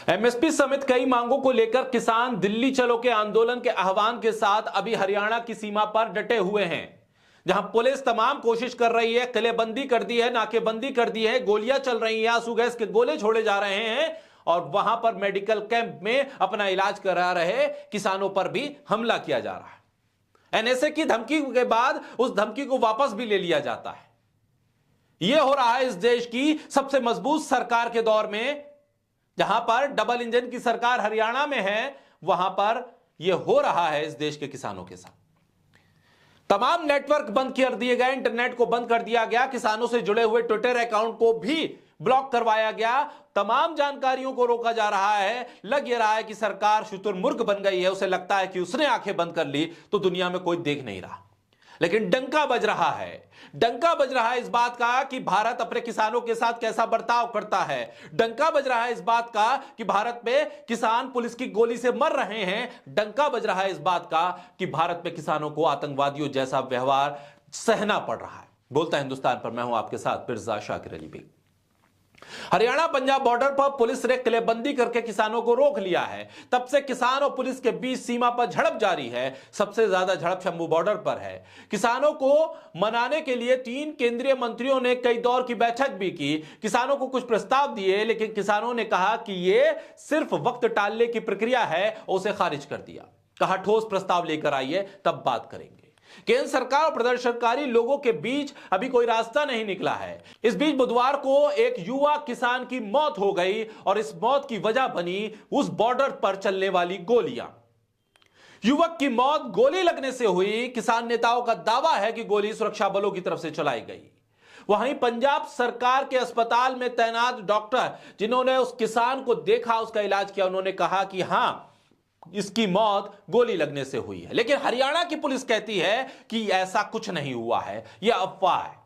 MSP समेत कई मांगों को लेकर किसान दिल्ली चलो के आंदोलन के आह्वान के साथ अभी हरियाणा की सीमा पर डटे हुए हैं, जहां पुलिस तमाम कोशिश कर रही है, किलेबंदी कर दी है, नाकेबंदी कर दी है, गोलियां चल रही हैं, आंसू गैस के गोले छोड़े जा रहे हैं और वहां पर मेडिकल कैंप में अपना इलाज करा रहे किसानों पर भी हमला किया जा रहा है। एनएसए की धमकी के बाद उस धमकी को वापस भी ले लिया जाता है। यह हो रहा है इस देश की सबसे मजबूत सरकार के दौर में, जहां पर डबल इंजन की सरकार हरियाणा में है, वहां पर यह हो रहा है इस देश के किसानों के साथ। तमाम नेटवर्क बंद कर दिए गए, इंटरनेट को बंद कर दिया गया, किसानों से जुड़े हुए ट्विटर अकाउंट को भी ब्लॉक करवाया गया, तमाम जानकारियों को रोका जा रहा है। लग ये रहा है कि सरकार शुतुरमुर्ग बन गई है, उसे लगता है कि उसने आंखें बंद कर ली तो दुनिया में कोई देख नहीं रहा। लेकिन डंका बज रहा है, डंका बज रहा है इस बात का कि भारत अपने किसानों के साथ कैसा बर्ताव करता है। डंका बज रहा है इस बात का कि भारत में किसान पुलिस की गोली से मर रहे हैं। डंका बज रहा है इस बात का कि भारत में किसानों को आतंकवादियों जैसा व्यवहार सहना पड़ रहा है। बोलता हिंदुस्तान पर मैं हूं आपके साथ मिर्जा शाकिर अली बेग। हरियाणा पंजाब बॉर्डर पर पुलिस ने किलेबंदी करके किसानों को रोक लिया है। तब से किसान और पुलिस के बीच सीमा पर झड़प जारी है। सबसे ज्यादा झड़प शंभू बॉर्डर पर है। किसानों को मनाने के लिए 3 केंद्रीय मंत्रियों ने कई दौर की बैठक भी की, किसानों को कुछ प्रस्ताव दिए, लेकिन किसानों ने कहा कि यह सिर्फ वक्त टालने की प्रक्रिया है, उसे खारिज कर दिया। कहा ठोस प्रस्ताव लेकर आइए तब बात करेंगे। केंद्र सरकार और प्रदर्शनकारी लोगों के बीच अभी कोई रास्ता नहीं निकला है। इस बीच बुधवार को एक युवा किसान की मौत हो गई और इस मौत की वजह बनी उस बॉर्डर पर चलने वाली गोलियां। युवक की मौत गोली लगने से हुई। किसान नेताओं का दावा है कि गोली सुरक्षा बलों की तरफ से चलाई गई। वहीं पंजाब सरकार के अस्पताल में तैनात डॉक्टर जिन्होंने उस किसान को देखा, उसका इलाज किया, उन्होंने कहा कि हां, इसकी मौत गोली लगने से हुई है। लेकिन हरियाणा की पुलिस कहती है कि ऐसा कुछ नहीं हुआ है, यह अफवाह है।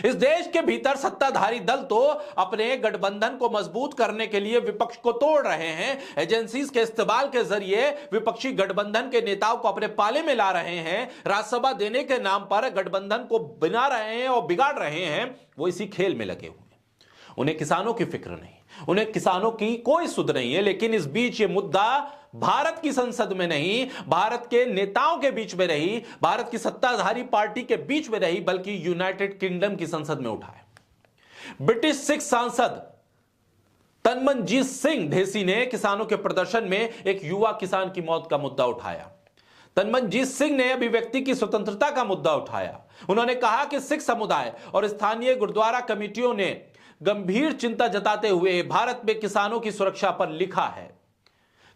इस देश के भीतर सत्ताधारी दल तो अपने गठबंधन को मजबूत करने के लिए विपक्ष को तोड़ रहे हैं। एजेंसीज के इस्तेमाल के जरिए विपक्षी गठबंधन के नेताओं को अपने पाले में ला रहे हैं। राज्यसभा देने के नाम पर गठबंधन को बना रहे हैं और बिगाड़ रहे हैं। वो इसी खेल में लगे हुए हैं। उन्हें किसानों की फिक्र नहीं, उन्हें किसानों की कोई सुध नहीं है। लेकिन इस बीच ये मुद्दा भारत की संसद में नहीं, भारत के नेताओं के बीच में रही, भारत की सत्ताधारी पार्टी के बीच में रही, बल्कि यूनाइटेड किंगडम की संसद में उठा है। ब्रिटिश सिख सांसद तनमनजीत सिंह ढेसी ने किसानों के प्रदर्शन में एक युवा किसान की मौत का मुद्दा उठाया। तनमनजीत सिंह ने अभिव्यक्ति की स्वतंत्रता का मुद्दा उठाया। उन्होंने कहा कि सिख समुदाय और स्थानीय गुरुद्वारा कमेटियों ने गंभीर चिंता जताते हुए भारत में किसानों की सुरक्षा पर लिखा है।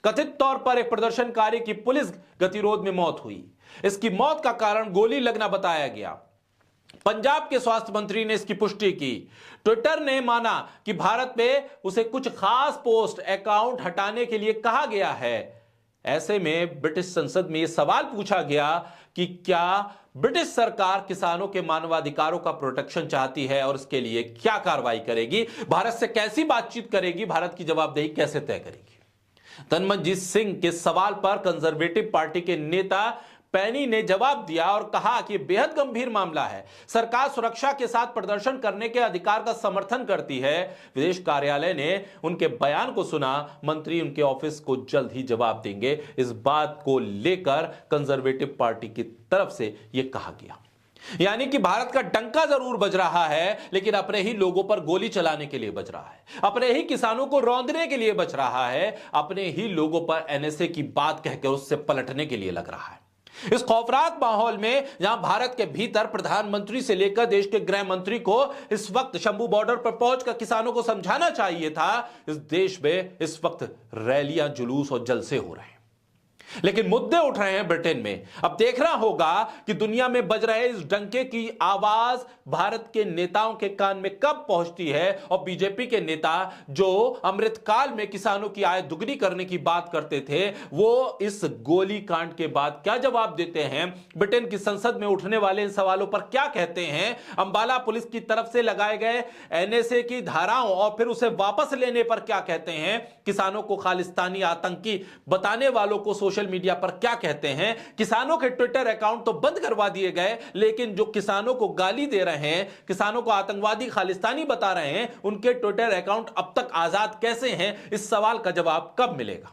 कथित तौर पर एक प्रदर्शनकारी की पुलिस गतिरोध में मौत हुई। इसकी मौत का कारण गोली लगना बताया गया। पंजाब के स्वास्थ्य मंत्री ने इसकी पुष्टि की। ट्विटर ने माना कि भारत में उसे कुछ खास पोस्ट अकाउंट हटाने के लिए कहा गया है। ऐसे में ब्रिटिश संसद में यह सवाल पूछा गया कि क्या ब्रिटिश सरकार किसानों के मानवाधिकारों का प्रोटेक्शन चाहती है और इसके लिए क्या कार्रवाई करेगी, भारत से कैसी बातचीत करेगी, भारत की जवाबदेही कैसे तय करेगी। तनमनजीत सिंह के सवाल पर कंजर्वेटिव पार्टी के नेता पैनी ने जवाब दिया और कहा कि बेहद गंभीर मामला है। सरकार सुरक्षा के साथ प्रदर्शन करने के अधिकार का समर्थन करती है। विदेश कार्यालय ने उनके बयान को सुना। मंत्री उनके ऑफिस को जल्द ही जवाब देंगे। इस बात को लेकर कंजर्वेटिव पार्टी की तरफ से यह कहा गया। यानी कि भारत का डंका जरूर बज रहा है, लेकिन अपने ही लोगों पर गोली चलाने के लिए बज रहा है, अपने ही किसानों को रौंदने के लिए बज रहा है, अपने ही लोगों पर एनएसए की बात कहकर उससे पलटने के लिए लग रहा है। इस खौफनाक माहौल में जहां भारत के भीतर प्रधानमंत्री से लेकर देश के गृह मंत्री को इस वक्त शंभू बॉर्डर पर पहुंचकर किसानों को समझाना चाहिए था, इस देश में इस वक्त रैलियां, जुलूस और जलसे हो रहे हैं। लेकिन मुद्दे उठ रहे हैं ब्रिटेन में। अब देखना होगा कि दुनिया में बज रहे इस डंके की आवाज भारत के नेताओं के कान में कब पहुंचती है और बीजेपी के नेता जो अमृतकाल में किसानों की आय दुगनी करने की बात करते थे, वो इस गोली कांड के बाद क्या जवाब देते हैं, ब्रिटेन की संसद में उठने वाले इन सवालों पर क्या कहते हैं, अंबाला पुलिस की तरफ से लगाए गए एनएसए की धाराओं और फिर उसे वापस लेने पर क्या कहते हैं, किसानों को खालिस्तानी आतंकी बताने वालों को सोशल सोशल मीडिया पर क्या कहते हैं। किसानों के ट्विटर अकाउंट तो बंद करवा दिए गए, लेकिन जो किसानों को गाली दे रहे हैं, किसानों को आतंकवादी खालिस्तानी बता रहे हैं, उनके ट्विटर अकाउंट अब तक आजाद कैसे हैं? इस सवाल का जवाब कब मिलेगा?